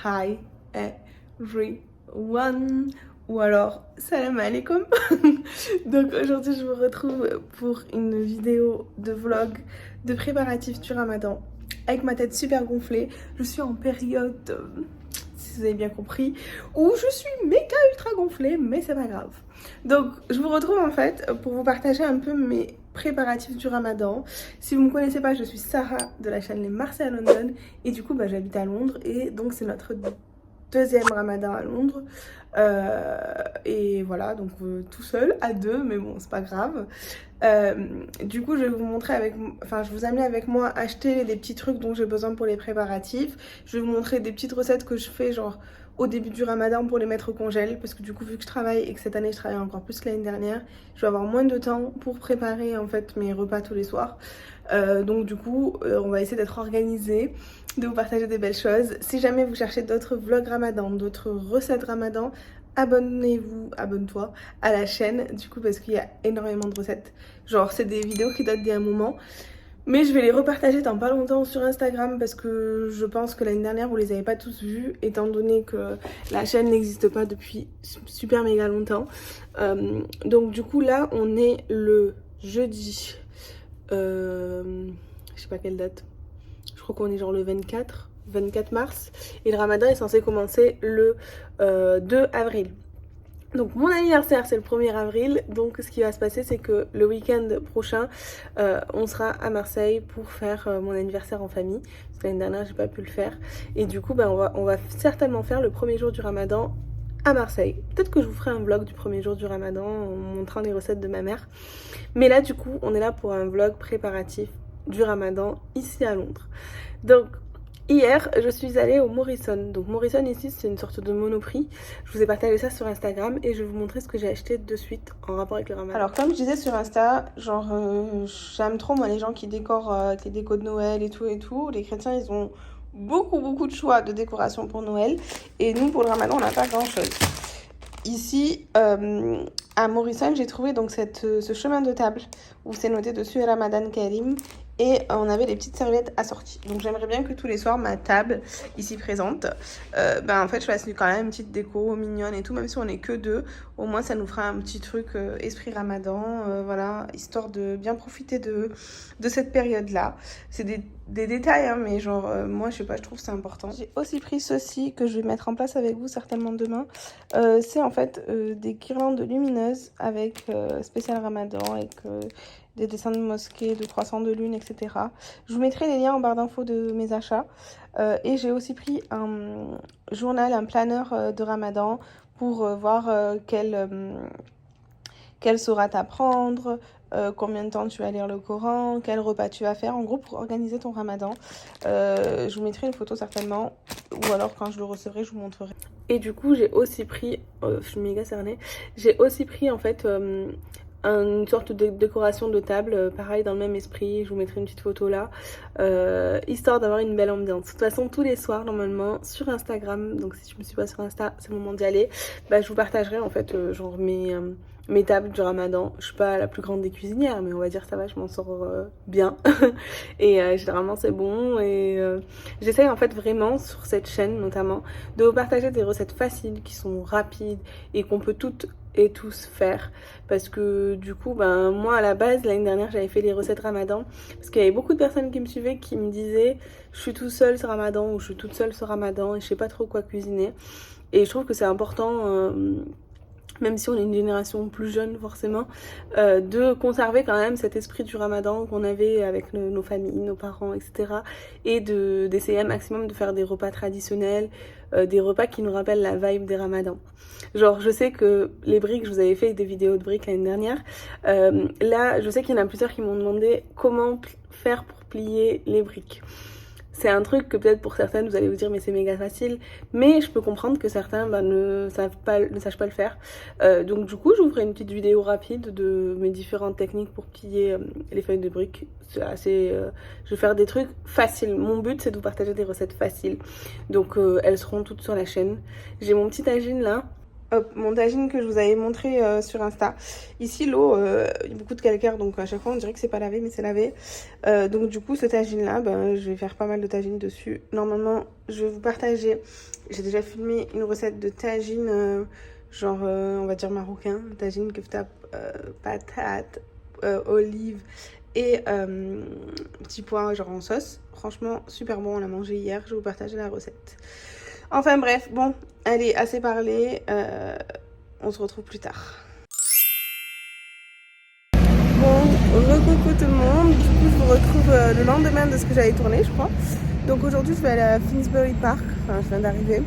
Hi everyone, ou alors salam alaikum. Donc aujourd'hui je vous retrouve pour une vidéo de vlog de préparatifs du ramadan avec ma tête super gonflée. Je suis en période, si vous avez bien compris, où je suis méga ultra gonflée, mais c'est pas grave. Donc je vous retrouve en fait pour vous partager un peu mes préparatifs du ramadan. Si vous ne me connaissez pas, je suis Sarah de la chaîne Les Marseillais à London et du coup j'habite à Londres et donc c'est notre deuxième ramadan à Londres et voilà, donc tout seul à deux, mais bon c'est pas grave. Du coup je vais vous montrer je vous amène avec moi acheter des petits trucs dont j'ai besoin pour les préparatifs. Je vais vous montrer des petites recettes que je fais genre au début du ramadan pour les mettre au congèle, parce que du coup vu que je travaille et que cette année je travaille encore plus que l'année dernière, je vais avoir moins de temps pour préparer en fait mes repas tous les soirs. Donc du coup on va essayer d'être organisé, de vous partager des belles choses. Si jamais vous cherchez d'autres vlogs ramadan, d'autres recettes ramadan, abonne-toi à la chaîne du coup, parce qu'il y a énormément de recettes. Genre c'est des vidéos qui datent d'il y a un moment, mais je vais les repartager dans pas longtemps sur Instagram, parce que je pense que l'année dernière vous les avez pas tous vus, étant donné que la chaîne n'existe pas depuis super méga longtemps. Donc du coup là on est le jeudi, je sais pas quelle date, je crois qu'on est genre le 24 mars et le ramadan est censé commencer le 2 avril. Donc mon anniversaire c'est le 1er avril, donc ce qui va se passer c'est que le week-end prochain on sera à Marseille pour faire mon anniversaire en famille, parce que l'année dernière j'ai pas pu le faire, et du coup on va certainement faire le premier jour du ramadan à Marseille. Peut-être que je vous ferai un vlog du premier jour du ramadan en montrant les recettes de ma mère, mais là du coup on est là pour un vlog préparatif du ramadan ici à Londres. Donc hier, je suis allée au Morrison. Donc Morrison ici, c'est une sorte de Monoprix. Je vous ai partagé ça sur Instagram et je vais vous montrer ce que j'ai acheté de suite en rapport avec le ramadan. Alors comme je disais sur Insta, genre j'aime trop moi les gens qui décorent avec les décos de Noël et tout. Les chrétiens, ils ont beaucoup de choix de décoration pour Noël. Et nous, pour le ramadan, on n'a pas grand chose. Ici, à Morrison, j'ai trouvé donc ce chemin de table où c'est noté dessus Ramadan Karim. Et on avait des petites serviettes assorties. Donc j'aimerais bien que tous les soirs, ma table, ici présente, en fait je fasse quand même une petite déco mignonne et tout. Même si on n'est que deux, au moins ça nous fera un petit truc esprit ramadan, voilà, histoire de bien profiter de cette période-là. C'est des détails, hein, mais genre moi je sais pas, je trouve que c'est important. J'ai aussi pris ceci que je vais mettre en place avec vous certainement demain. C'est en fait des guirlandes lumineuses avec spécial ramadan, avec des dessins de mosquées, de croissants de lune, etc. Je vous mettrai les liens en barre d'infos de mes achats. Et j'ai aussi pris un journal, un planeur de ramadan pour voir quelle sourate à prendre, combien de temps tu vas lire le Coran, quel repas tu vas faire, en gros pour organiser ton ramadan. Je vous mettrai une photo certainement, ou alors quand je le recevrai, je vous montrerai. Et du coup, j'ai aussi pris, je suis méga cernée, j'ai aussi pris en fait une sorte de décoration de table, pareil dans le même esprit, je vous mettrai une petite photo là, histoire d'avoir une belle ambiance. De toute façon tous les soirs normalement sur Instagram, donc si tu me suis pas sur Insta, c'est le moment d'y aller, je vous partagerai en fait genre mes tables du ramadan. Je suis pas la plus grande des cuisinières, mais on va dire ça va, je m'en sors bien et généralement c'est bon, et j'essaye en fait vraiment sur cette chaîne notamment de vous partager des recettes faciles qui sont rapides et qu'on peut toutes et tous faire, parce que du coup moi à la base l'année dernière j'avais fait les recettes ramadan parce qu'il y avait beaucoup de personnes qui me suivaient qui me disaient je suis tout seule ce ramadan ou je suis toute seule ce ramadan et je sais pas trop quoi cuisiner, et je trouve que c'est important même si on est une génération plus jeune forcément, de conserver quand même cet esprit du ramadan qu'on avait avec nos familles, nos parents, etc. Et d'essayer un maximum de faire des repas traditionnels, des repas qui nous rappellent la vibe des ramadans. Genre je sais que les briques, je vous avais fait des vidéos de briques l'année dernière, là je sais qu'il y en a plusieurs qui m'ont demandé comment faire pour plier les briques. C'est un truc que peut-être pour certaines vous allez vous dire mais c'est méga facile, mais je peux comprendre que certains ne sachent pas le faire. Donc du coup je vous ferai une petite vidéo rapide de mes différentes techniques pour plier les feuilles de briques. C'est assez, je vais faire des trucs faciles. Mon but c'est de vous partager des recettes faciles. Donc elles seront toutes sur la chaîne. J'ai mon petit tagine là. Hop, mon tagine que je vous avais montré sur Insta. Ici, l'eau, il y a beaucoup de calcaire, donc à chaque fois on dirait que c'est pas lavé, mais c'est lavé. Donc du coup, ce tagine-là, ben, je vais faire pas mal de tagine dessus. Normalement, je vais vous partager. J'ai déjà filmé une recette de tagine, genre, on va dire marocain. Tagine, kefta, patates, olives et petits pois, genre en sauce. Franchement, super bon, on l'a mangé hier. Je vais vous partager la recette. Enfin bref, bon, allez, assez parlé, on se retrouve plus tard. Bon, re-coucou tout le monde, du coup je vous retrouve le lendemain de ce que j'avais tourné je crois. Donc aujourd'hui je vais aller à Finsbury Park, enfin je viens d'arriver.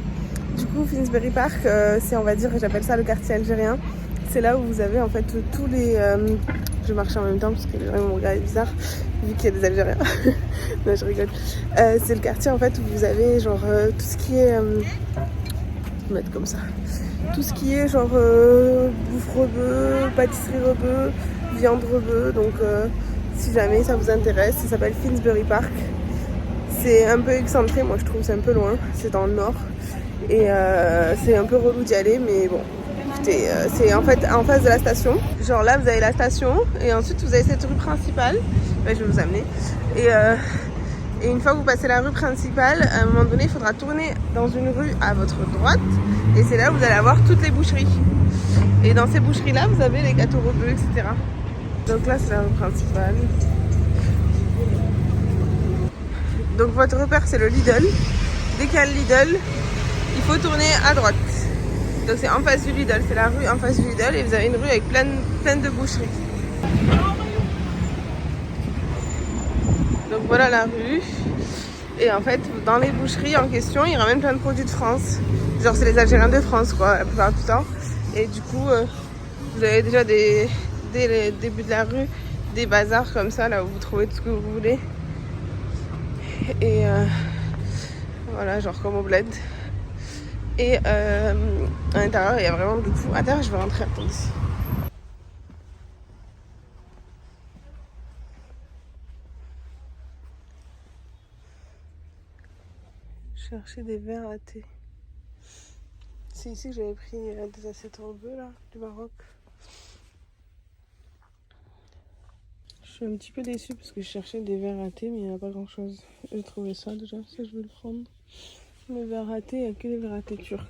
Du coup Finsbury Park, c'est on va dire, j'appelle ça le quartier algérien. C'est là où vous avez en fait tous les... Je marche en même temps parce que les gens vont me regarder bizarre vu qu'il y a des Algériens. Non je rigole. C'est le quartier en fait où vous avez genre tout ce qui est... je vais mettre comme ça. Tout ce qui est genre bouffe rebeu, pâtisserie rebeu, viande rebeu. Donc si jamais ça vous intéresse, ça s'appelle Finsbury Park. C'est un peu excentré, moi je trouve, c'est un peu loin. C'est dans le nord. Et c'est un peu relou d'y aller, mais bon. Écoutez, c'est en fait en face de la station. Genre là, vous avez la station et ensuite vous avez cette rue principale. Ouais, je vais vous amener. Et une fois que vous passez la rue principale, à un moment donné, il faudra tourner dans une rue à votre droite. Et c'est là où vous allez avoir toutes les boucheries. Et dans ces boucheries-là, vous avez les gâteaux rebeux, etc. Donc là, c'est la rue principale. Donc votre repère, c'est le Lidl. Dès qu'il y a le Lidl, il faut tourner à droite. Donc c'est en face du Lidl, c'est la rue en face du Lidl et vous avez une rue avec plein de boucheries. Donc voilà la rue. Et en fait, dans les boucheries en question, ils ramènent plein de produits de France. Genre c'est les Algériens de France quoi, la plupart du temps. Et du coup, vous avez déjà dès le début de la rue, des bazars comme ça, là où vous trouvez tout ce que vous voulez. Et voilà, genre comme au bled. Et à l'intérieur, il y a vraiment de tout. Attends, je vais rentrer, attendez. Chercher des verres à thé. C'est ici que j'avais pris des assiettes rebeux là, du Maroc. Je suis un petit peu déçue parce que je cherchais des verres à thé, mais il n'y en a pas grand chose. J'ai trouvé ça déjà, ça je vais le prendre. Le verre à thé, il n'y a que des verres à thé turcs.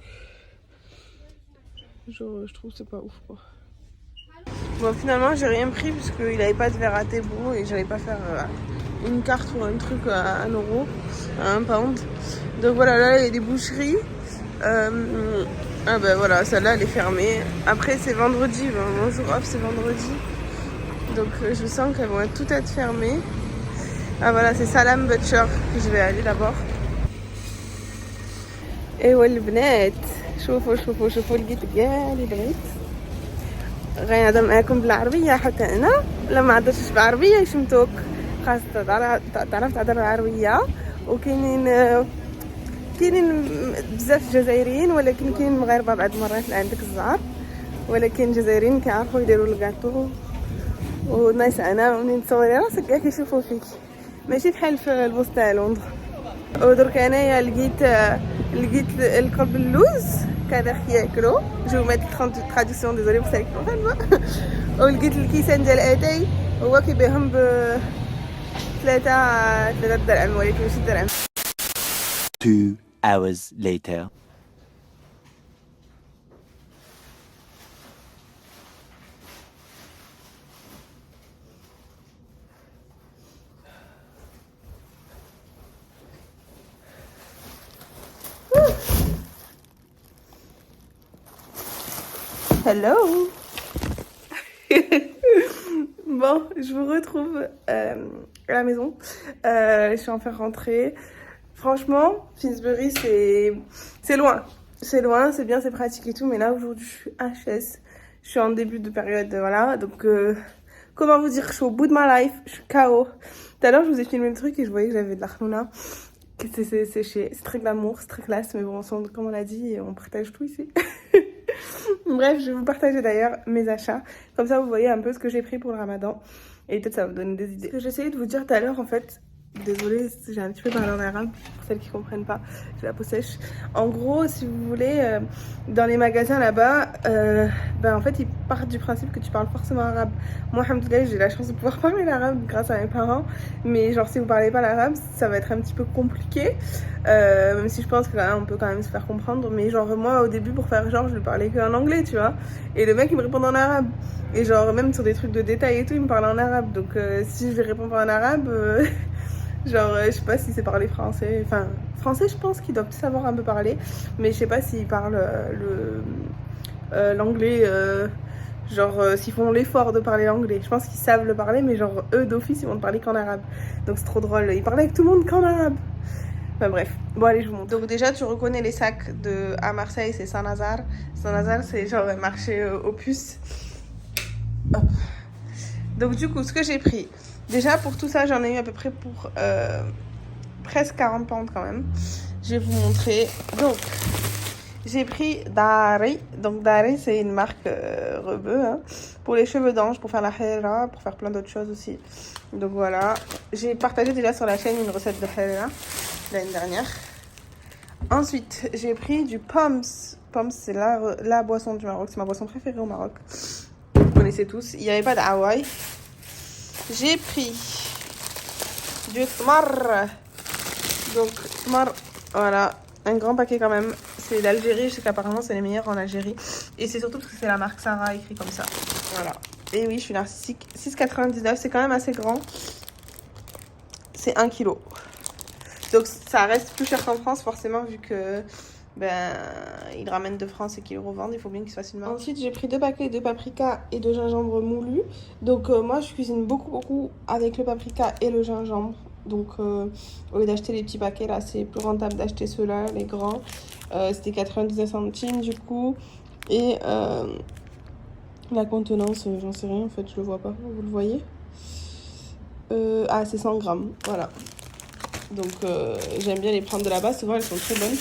Genre, je trouve que c'est pas ouf quoi. Bon, finalement, j'ai rien pris parce qu'il n'avait pas de verre à thé beau et j'allais pas faire une carte ou un truc à 1 euro, à 1 pound. Donc voilà, là il y a des boucheries. Ah ben voilà, celle-là elle est fermée. Après c'est vendredi, mon jour off c'est vendredi. Donc je sens qu'elles vont toutes être fermées. Ah voilà, c'est Salam Butcher que je vais aller d'abord. ايوا البنات شوفوا لقيت كاع اللي بغيت. غنهضر معاكم بالعربيه حتى انا لا ما هضرتش بالعربيه يشمتوك. خاص تعرف تهضر العربيه. وكاينين بزاف جزائريين ولكن كاين مغاربه بعض المرات اللي عندك الزعر. ولكن الجزائريين كيعرفوا يديروا الكاطو. ونايس انا منين تصوري راسك كاع كيشوفوا فيك ماشي بحال في البوسط تاع لندن. ودرك انايا لقيت القلب اللوز كذا ياكلو جو ميت تراديسيون ديزولي بو سالك ولقيت الكيسان ديال اتاي هو كيبيعهم ب 3 درهم ولكن ماشي درهم. 2 hours later. Hello. Bon, je vous retrouve à la maison. Je suis enfin rentrée. Franchement, Finsbury, c'est loin. C'est loin, c'est bien, c'est pratique et tout. Mais là, aujourd'hui, je suis HS. Je suis en début de période, voilà. Donc, comment vous dire, je suis au bout de ma life. Je suis KO. Tout à l'heure, je vous ai filmé le truc et je voyais que j'avais de la khnouna. C'est très glamour, c'est très classe. Mais bon, comme on l'a dit, on partage tout ici. Bref, je vais vous partager d'ailleurs mes achats. Comme ça, vous voyez un peu ce que j'ai pris pour le ramadan. Et peut-être ça va vous donner des idées. Ce que j'essayais de vous dire tout à l'heure, en fait, Désolée, j'ai un petit peu parlé en arabe, pour celles qui comprennent pas, j'ai la peau sèche. En gros, si vous voulez, dans les magasins là-bas, en fait, ils partent du principe que tu parles forcément arabe. Moi, alhamdoulilah, j'ai la chance de pouvoir parler l'arabe grâce à mes parents, mais genre, si vous parlez pas l'arabe, ça va être un petit peu compliqué, même si je pense que là, on peut quand même se faire comprendre, mais genre, moi, au début, pour faire genre, je lui parlais qu'en anglais, tu vois, et le mec, il me répond en arabe. Et genre, même sur des trucs de détail et tout, il me parle en arabe, donc si je lui réponds pas en arabe... Genre, je sais pas si c'est parler français. Enfin, français, je pense qu'ils doivent savoir un peu parler. Mais je sais pas s'ils parlent l'anglais. S'ils font l'effort de parler l'anglais. Je pense qu'ils savent le parler, mais genre, eux, d'office, ils vont te parler qu'en arabe. Donc, c'est trop drôle. Ils parlaient avec tout le monde qu'en arabe. Enfin, bref. Bon, allez, je vous montre. Donc, déjà, tu reconnais les sacs à Marseille, c'est Saint-Lazare. Saint-Lazare, c'est genre un marché aux puces. Hop. Donc, du coup, ce que j'ai pris. Déjà, pour tout ça, j'en ai eu à peu près pour presque 40 pounds quand même. Je vais vous montrer. Donc, j'ai pris Dari. Donc, Dari, c'est une marque rebeu. Hein, pour les cheveux d'ange, pour faire la haira, pour faire plein d'autres choses aussi. Donc, voilà. J'ai partagé déjà sur la chaîne une recette de haira l'année dernière. Ensuite, j'ai pris du Poms. Poms, c'est la boisson du Maroc. C'est ma boisson préférée au Maroc. Vous connaissez tous. Il n'y avait pas d'Hawaï. J'ai pris du Tmar. Donc, Tmar, voilà, un grand paquet quand même. C'est d'Algérie, je sais qu'apparemment c'est les meilleurs en Algérie. Et c'est surtout parce que c'est la marque Sarah écrit comme ça. Voilà. Et oui, je suis narcissique. 6,99, c'est quand même assez grand. C'est 1 kg. Donc, ça reste plus cher qu'en France, forcément, vu que ils ramènent de France et qu'ils le revendent, il faut bien qu'ils se fassent une marge. Ensuite, j'ai pris 2 paquets de paprika et de gingembre moulu. Donc, moi, je cuisine beaucoup avec le paprika et le gingembre. Donc, au lieu d'acheter les petits paquets, là, c'est plus rentable d'acheter ceux-là, les grands. C'était 99 centimes, du coup. Et la contenance, j'en sais rien, en fait, je le vois pas. Vous le voyez c'est 100 grammes, voilà. Donc, j'aime bien les prendre de là-bas. Souvent, elles sont très bonnes.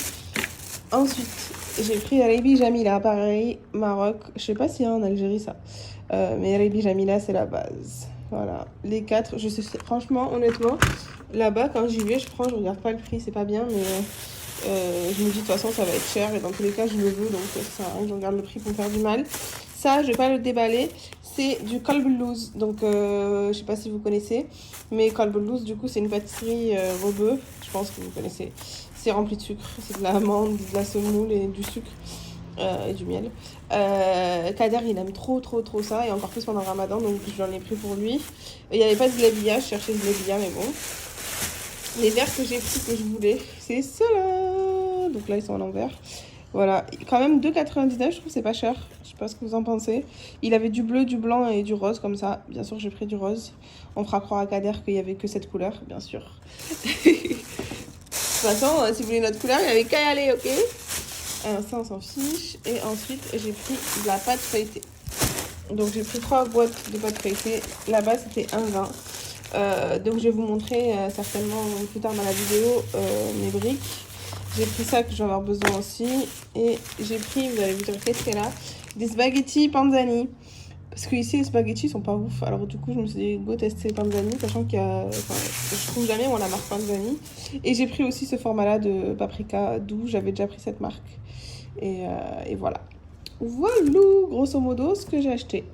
Ensuite, j'ai pris Rebi Jamila, pareil, Maroc. Je sais pas s'il y a en Algérie ça. Mais Rebi Jamila, c'est la base. Voilà, les 4. Je sais, franchement, honnêtement, là-bas, quand j'y vais, je regarde pas le prix, c'est pas bien. Mais je me dis, de toute façon, ça va être cher. Et dans tous les cas, je le veux. Donc, je regarde le prix pour me faire du mal. Ça, je vais pas le déballer. C'est du Kolbelouz. Donc, je sais pas si vous connaissez. Mais Kolbelouz, du coup, c'est une pâtisserie rebeu. Je pense que vous connaissez. C'est rempli de sucre, c'est de l'amande, de la semoule et du sucre et du miel. Kader, il aime trop ça, et encore plus pendant le ramadan, donc j'en ai pris pour lui. Il n'y avait pas de glébia, je cherchais de glébia, mais bon. Les verres que j'ai pris que je voulais, c'est ceux-là. Donc là, ils sont en l'envers. Voilà, quand même 2,99, je trouve que c'est pas cher. Je sais pas ce que vous en pensez. Il avait du bleu, du blanc et du rose comme ça. Bien sûr, j'ai pris du rose. On fera croire à Kader qu'il y avait que cette couleur, bien sûr. De toute façon, si vous voulez notre couleur, il n'y avait qu'à y aller, ok? Ça, on s'en fiche. Et ensuite, j'ai pris de la pâte feuilletée. Donc, j'ai pris 3 boîtes de pâte feuilletée. Là-bas, c'était 1,20. Donc, je vais vous montrer certainement plus tard dans la vidéo mes briques. J'ai pris ça que je vais avoir besoin aussi. Et j'ai pris, vous allez vous dire qu'est-ce qu'elle a, des spaghettis panzani. Parce que ici les spaghettis sont pas ouf. Alors du coup je me suis dit go tester Panzani, sachant qu'il y a, je trouve jamais on la marque Panzani. Et j'ai pris aussi ce format là de paprika doux, j'avais déjà pris cette marque. Et voilà. Voilà grosso modo ce que j'ai acheté.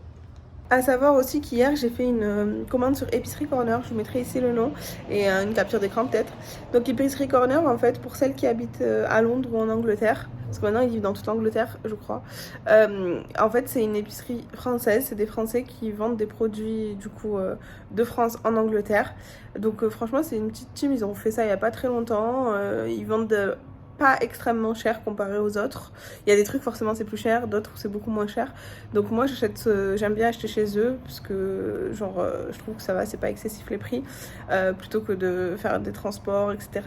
À savoir aussi qu'hier j'ai fait une commande sur Épicerie Corner, je vous mettrai ici le nom et une capture d'écran peut-être. Donc Épicerie Corner en fait pour celles qui habitent à Londres ou en Angleterre, parce que maintenant ils vivent dans toute l'Angleterre je crois. En fait c'est une épicerie française, c'est des Français qui vendent des produits du coup de France en Angleterre. Donc franchement c'est une petite team, ils ont fait ça il n'y a pas très longtemps, ils vendent pas extrêmement cher comparé aux autres. Il y a des trucs forcément c'est plus cher, d'autres c'est beaucoup moins cher. Donc moi j'aime bien acheter chez eux parce que genre je trouve que ça va, c'est pas excessif les prix, plutôt que de faire des transports etc.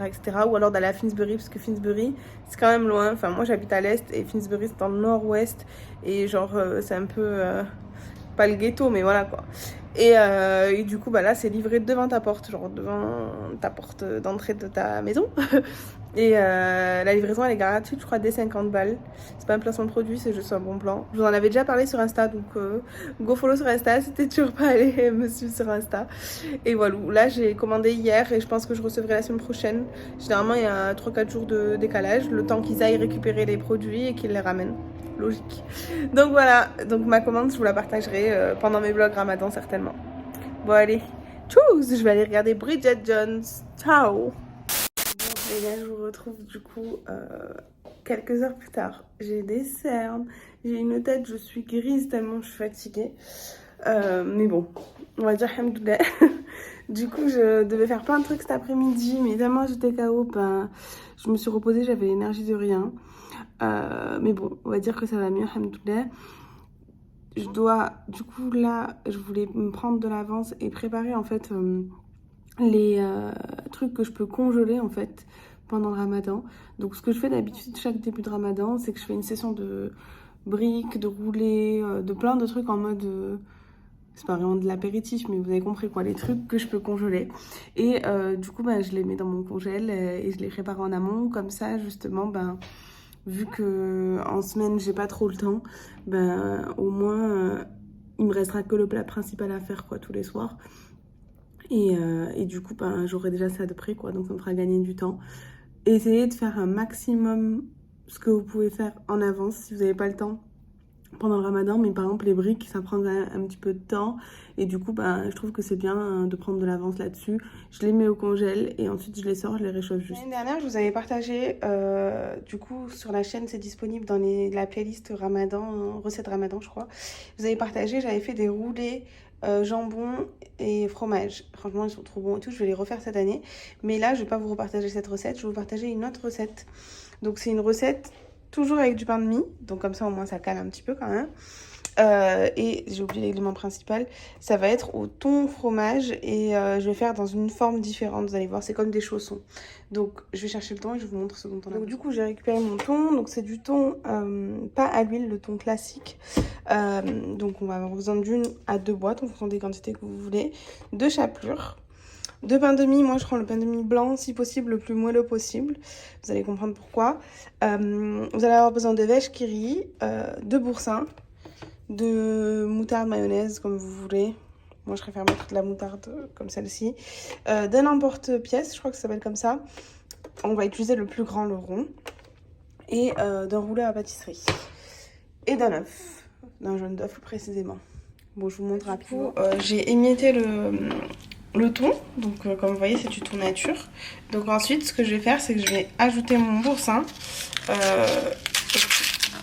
Ou alors d'aller à Finsbury parce que Finsbury c'est quand même loin. Enfin moi j'habite à l'est et Finsbury c'est dans le nord-ouest et genre c'est un peu pas le ghetto mais voilà quoi. Et du coup bah là c'est livré devant ta porte, genre devant ta porte d'entrée de ta maison. Et la livraison elle est gratuite je crois dès 50 balles. C'est pas un placement de produit, c'est juste un bon plan. Je vous en avais déjà parlé sur Insta, donc go follow sur Insta si t'es toujours pas allé me suivre sur Insta. Et voilà, là j'ai commandé hier et je pense que je recevrai la semaine prochaine. Généralement il y a 3-4 jours de décalage, le temps qu'ils aillent récupérer les produits et qu'ils les ramènent. Logique. Donc voilà, donc ma commande je vous la partagerai pendant mes vlogs Ramadan certainement. Bon allez, tchuss, je vais aller regarder Bridget Jones. Ciao. Et là je vous retrouve du coup quelques heures plus tard. J'ai des cernes, j'ai une tête, je suis grise tellement je suis fatiguée. Mais bon, on va dire hamdoulilah. Du coup je devais faire plein de trucs cet après-midi, mais tellement j'étais KO, ben, je me suis reposée, j'avais l'énergie de rien. Mais bon, on va dire que ça va mieux, hamdoulilah. Je dois, du coup là, je voulais me prendre de l'avance et préparer en fait les trucs que je peux congeler en fait pendant le ramadan. Donc ce que je fais d'habitude chaque début de ramadan, c'est que je fais une session de briques, de roulés, de plein de trucs en mode c'est pas vraiment de l'apéritif, mais vous avez compris quoi, les trucs que je peux congeler. Et du coup bah, je les mets dans mon congèle et je les prépare en amont, comme ça justement ben, vu que en semaine j'ai pas trop le temps, ben au moins il me restera que le plat principal à faire quoi tous les soirs. Et du coup, ben, j'aurai déjà ça de près, quoi, donc ça me fera gagner du temps. Essayez de faire un maximum ce que vous pouvez faire en avance si vous n'avez pas le temps pendant le ramadan. Mais par exemple, les briques, ça prend un petit peu de temps. Et du coup, ben, je trouve que c'est bien de prendre de l'avance là-dessus. Je les mets au congèle et ensuite je les sors, je les réchauffe juste. L'année dernière, je vous avais partagé, du coup, sur la chaîne, c'est disponible dans la playlist ramadan, recette ramadan, je crois. Vous avez partagé, j'avais fait des roulés jambon et fromage. Franchement ils sont trop bons et tout, je vais les refaire cette année, mais là je vais pas vous repartager cette recette, je vais vous partager une autre recette. Donc c'est une recette toujours avec du pain de mie, donc comme ça au moins ça cale un petit peu quand même. Et j'ai oublié l'élément principal, ça va être au thon fromage et je vais faire dans une forme différente, vous allez voir, c'est comme des chaussons. Donc je vais chercher le thon et je vous montre ce dont on a. Donc du coup j'ai récupéré mon thon, donc c'est du thon pas à l'huile, le thon classique. Donc on va avoir besoin d'une à 2 boîtes en fonction des quantités que vous voulez, de chapelure, de pain de mie. Moi je prends le pain de mie blanc, si possible le plus moelleux possible, vous allez comprendre pourquoi. Vous allez avoir besoin de vache qui rit, de boursin, de moutarde mayonnaise comme vous voulez. Moi je préfère mettre de la moutarde comme celle-ci, d'un emporte-pièce, je crois que ça s'appelle comme ça. On va utiliser le plus grand, le rond, et d'un rouleau à pâtisserie et d'un œuf, d'un jaune d'œuf précisément. Bon, je vous montre rapidement. J'ai émietté le thon, donc comme vous voyez c'est du thon nature. Donc ensuite ce que je vais faire, c'est que je vais ajouter mon boursin.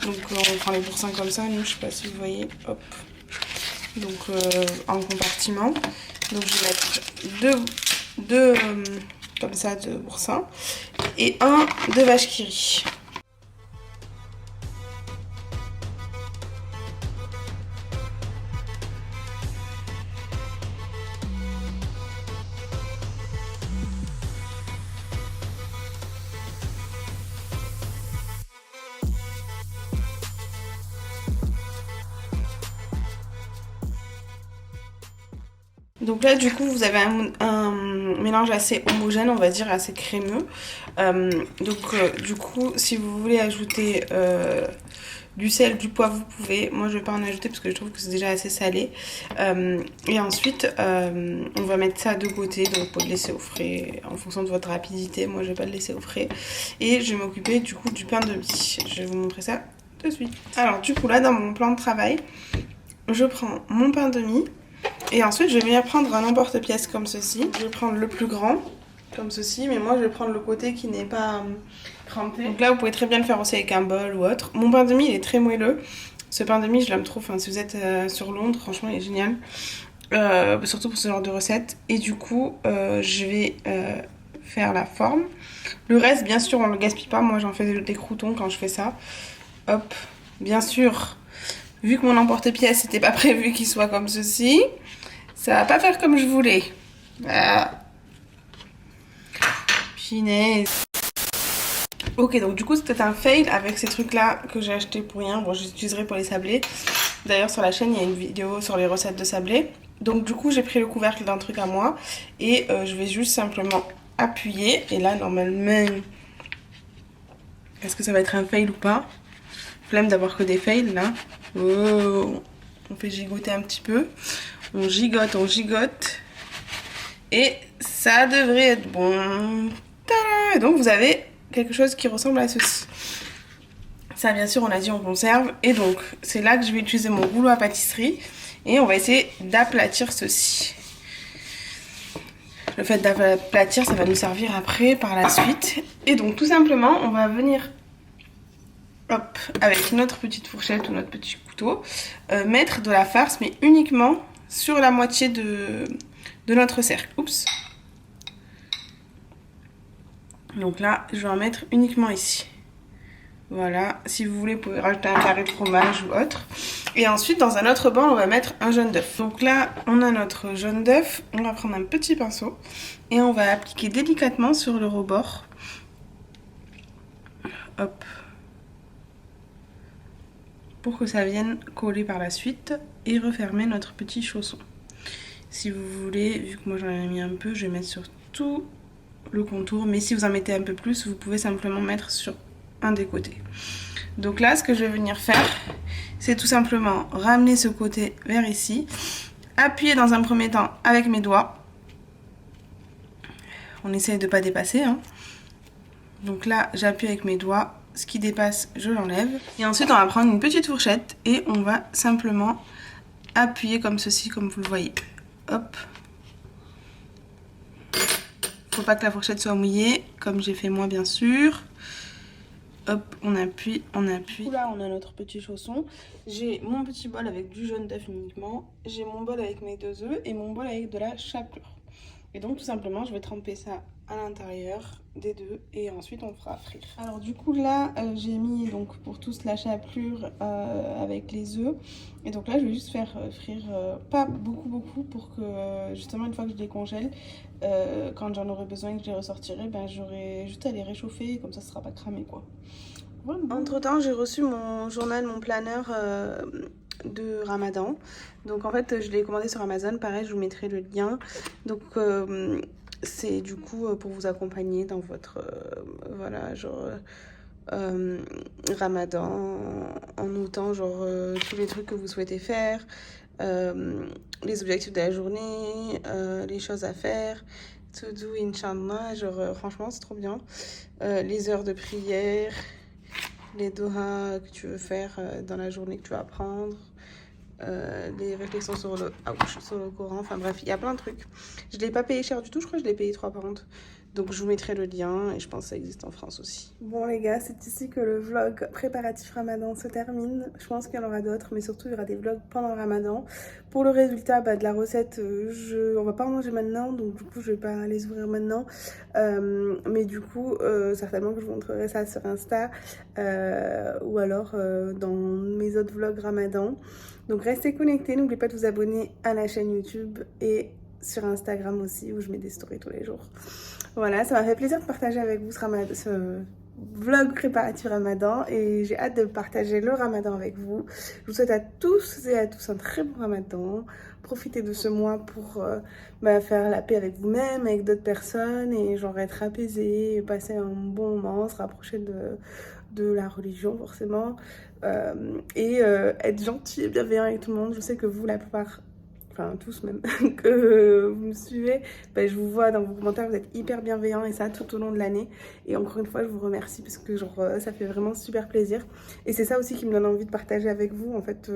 Donc on prend les boursins comme ça, nous, je sais pas si vous voyez, hop. Donc en compartiment. Donc je vais mettre deux comme ça de boursins et un de vache qui rit. Donc là du coup vous avez un mélange assez homogène, on va dire assez crémeux. Du coup si vous voulez ajouter du sel, du poivre vous pouvez. Moi je vais pas en ajouter parce que je trouve que c'est déjà assez salé. Et ensuite on va mettre ça de côté, donc pour le laisser au frais en fonction de votre rapidité. Moi je vais pas le laisser au frais. Et je vais m'occuper du coup du pain de mie. Je vais vous montrer ça de suite. Alors du coup là dans mon plan de travail, je prends mon pain de mie. Et ensuite je vais venir prendre un emporte-pièce comme ceci. Je vais prendre le plus grand comme ceci, mais moi je vais prendre le côté qui n'est pas trempé. Donc là vous pouvez très bien le faire aussi avec un bol ou autre. Mon pain de mie il est très moelleux. Ce pain de mie je l'aime trop, enfin, si vous êtes sur Londres franchement il est génial. Surtout pour ce genre de recette. Et du coup je vais faire la forme. Le reste bien sûr on le gaspille pas, moi j'en fais des croûtons quand je fais ça. Hop, bien sûr. Vu que mon emporte-pièce n'était pas prévu qu'il soit comme ceci, ça va pas faire comme je voulais. Voilà. Punaise. Ok, donc du coup c'était un fail avec ces trucs là que j'ai acheté pour rien. Bon, j'utiliserai pour les sablés. D'ailleurs sur la chaîne il y a une vidéo sur les recettes de sablés. Donc du coup j'ai pris le couvercle d'un truc à moi et je vais juste simplement appuyer. Et là normalement Est-ce que ça va être un fail ou pas? Flemme d'avoir que des fails là. Oh, on fait gigoter un petit peu. On gigote, on gigote. Et ça devrait être bon. Tada! Et donc vous avez quelque chose qui ressemble à ceci. Ça bien sûr on a dit on conserve. Et donc c'est là que je vais utiliser mon rouleau à pâtisserie. Et on va essayer d'aplatir ceci. Le fait d'aplatir ça va nous servir après par la suite. Et donc tout simplement on va venir... Hop, avec notre petite fourchette ou notre petit couteau, mettre de la farce, mais uniquement sur la moitié de notre cercle. Oups. Donc là, je vais en mettre uniquement ici. Voilà, si vous voulez, vous pouvez rajouter un carré de fromage ou autre. Et ensuite, dans un autre bol, on va mettre un jaune d'œuf. Donc là, on a notre jaune d'œuf. On va prendre un petit pinceau et on va appliquer délicatement sur le rebord. Hop. Pour que ça vienne coller par la suite et refermer notre petit chausson. Si vous voulez, vu que moi j'en ai mis un peu, je vais mettre sur tout le contour, mais si vous en mettez un peu plus, vous pouvez simplement mettre sur un des côtés. Donc là, ce que je vais venir faire, c'est tout simplement ramener ce côté vers ici, appuyer dans un premier temps avec mes doigts. On essaye de ne pas dépasser, hein. Donc là, j'appuie avec mes doigts. Ce qui dépasse, je l'enlève. Et ensuite, on va prendre une petite fourchette et on va simplement appuyer comme ceci, comme vous le voyez. Hop. Faut pas que la fourchette soit mouillée, comme j'ai fait moi, bien sûr. Hop, on appuie, on appuie. Là, on a notre petit chausson. J'ai mon petit bol avec du jaune d'œuf uniquement. J'ai mon bol avec mes 2 œufs et mon bol avec de la chapelure. Et donc, tout simplement, je vais tremper ça à l'intérieur des deux et ensuite on fera frire. Alors du coup là j'ai mis donc pour tous la chapelure avec les œufs et donc là je vais juste faire frire pas beaucoup pour que justement une fois que je les congèle quand j'en aurai besoin et que je les ressortirai, ben j'aurai juste à les réchauffer et comme ça sera pas cramé quoi. Voilà. Entre temps j'ai reçu mon journal, mon planeur de Ramadan. Donc en fait je l'ai commandé sur Amazon, pareil je vous mettrai le lien. Donc c'est du coup pour vous accompagner dans votre voilà genre Ramadan en notant genre tous les trucs que vous souhaitez faire, les objectifs de la journée, les choses à faire, to do inshallah, genre franchement c'est trop bien, les heures de prière, les doha que tu veux faire dans la journée que tu vas prendre, les réflexions sur le Coran, enfin bref, il y a plein de trucs. Je l'ai pas payé cher du tout, je crois que je l'ai payé 3 pounds. Donc je vous mettrai le lien et je pense que ça existe en France aussi. Bon les gars, c'est ici que le vlog préparatif Ramadan se termine. Je pense qu'il y en aura d'autres, mais surtout il y aura des vlogs pendant Ramadan. Pour le résultat de la recette, on va pas en manger maintenant, donc du coup je vais pas les ouvrir maintenant. Mais du coup, certainement que je vous montrerai ça sur Insta ou alors dans mes autres vlogs Ramadan. Donc restez connectés, n'oubliez pas de vous abonner à la chaîne YouTube et sur Instagram aussi où je mets des stories tous les jours. Voilà, ça m'a fait plaisir de partager avec vous ce vlog préparatif Ramadan et j'ai hâte de partager le Ramadan avec vous. Je vous souhaite à tous et à tous un très bon Ramadan. Profitez de ce mois pour faire la paix avec vous-même, avec d'autres personnes et genre être apaisé, passer un bon moment, se rapprocher de la religion forcément et être gentil et bienveillant avec tout le monde. Je sais que vous, la plupart, enfin tous même, que vous me suivez, je vous vois dans vos commentaires, vous êtes hyper bienveillants et ça tout au long de l'année. Et encore une fois, je vous remercie parce que genre ça fait vraiment super plaisir. Et c'est ça aussi qui me donne envie de partager avec vous en fait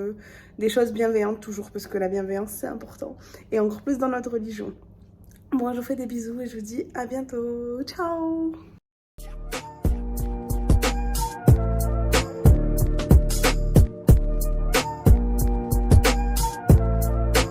des choses bienveillantes toujours parce que la bienveillance c'est important et encore plus dans notre religion. Bon, je vous fais des bisous et je vous dis à bientôt. Ciao!